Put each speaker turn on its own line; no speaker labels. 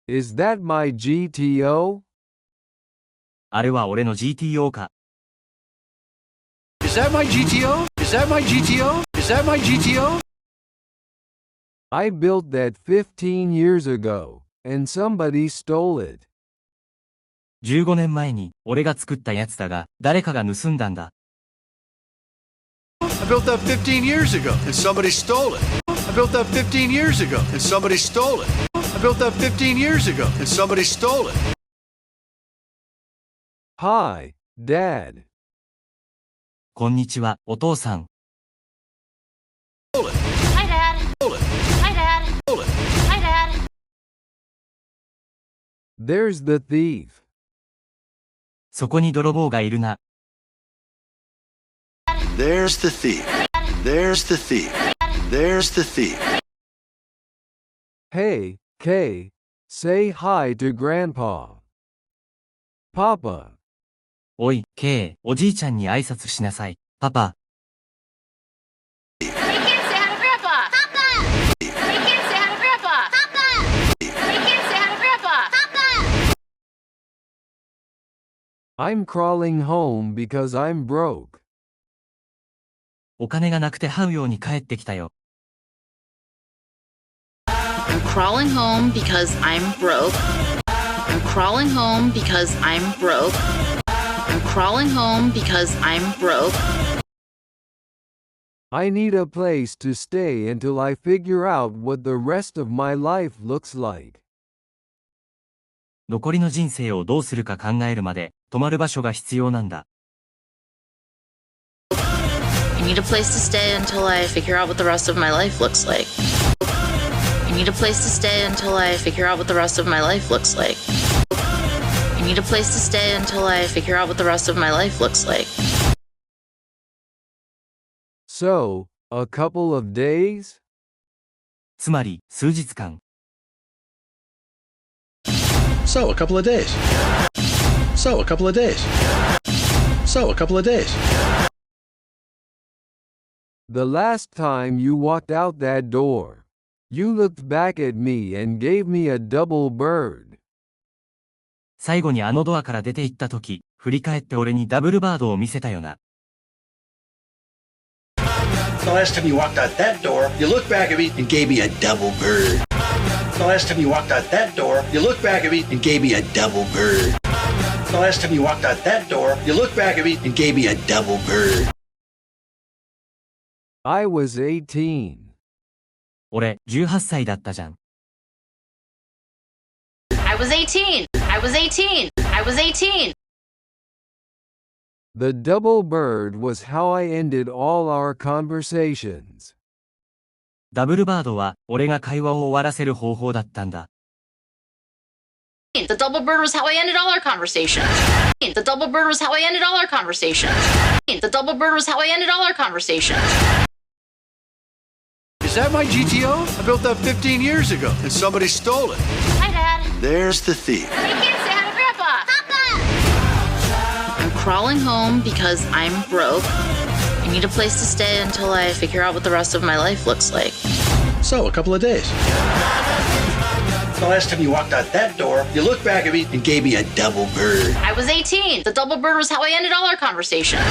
Is that my GTO?
あれは俺の GTO か。
Is that my GTO? Is that my GTO? Is that my GTO?
I built that 15 years ago, and somebody stole it.
15年前に俺が作ったやつだが、誰かが盗んだんだ。
I built that 15 years ago and somebody stole it. I built that 15 years ago and somebody stole it. I built that 15 years ago and somebody stole it.
Hi, Dad.
こんにちは、お父さん。
Stole it.
Hi, Dad.
Stole it.
Hi, Dad.
Stole it.
Hi, Dad.
There's the thief.
そこに泥棒がいるな。
There's the thief. There's the thief. There's the thief.
Hey, Kay, say hi to Grandpa. Papa.
おい、K、おじいちゃんに挨拶しなさい。パパ。
Hey, kids, say hi to Grandpa. Papa. Hey, kids, say hi to Grandpa. Papa. Hey, kids, say hi to Grandpa. Papa.
I'm crawling home because I'm broke.
お金がなくて這うように帰ってきたよ。
I'm crawling home because I'm broke. I'm crawling home because I'm broke. I'm crawling home because I'm broke.
I need a place to stay until I figure out what the rest of my life looks like.
残りの人生をどうするか考えるまで、泊まる場所が必要なんだ。
I need a place to stay until I figure out what the rest of my life looks like. I need a place to stay until I figure out what the rest of my life looks like. I need a place to stay until I figure out what the rest of my life looks like.
So, a couple of days?
つまり、数日間。
So, a couple of days. So, a couple of days. So, a couple of days.
The last time you walked out that door, you looked back at me and gave me a double bird.
最後にあのドアから出て行った時、振り返って俺にダブルバードを見せたよな。
The last time you walked out that door, you looked back at me and gave me a double bird. The last time you walked out that door, you looked back at me and gave me a double bird. The last time you walked out that door, you looked back at me and gave me a double bird.
I was 18.
俺、18歳だったじゃん。
I was 18. I was 18. I was 18.
The double bird was how I ended all our conversations.
ダブルバードは、俺が会話を終わらせる方法だったんだ。
The double bird was how I ended all our conversations. The double bird was how I ended all our conversations. The double bird was how I ended all our conversations.
Is that my GTO? I built that 15 years ago and somebody stole it.
Hi, Dad.
There's the thief.
Hey, kids, say hi to Grandpa. Papa.
I'm crawling home because I'm broke. I need a place to stay until I figure out what the rest of my life looks like.
So, a couple of days.
The last time you walked out that door, you looked back at me and gave me a double bird.
I was 18. The double bird was how I ended all our conversations.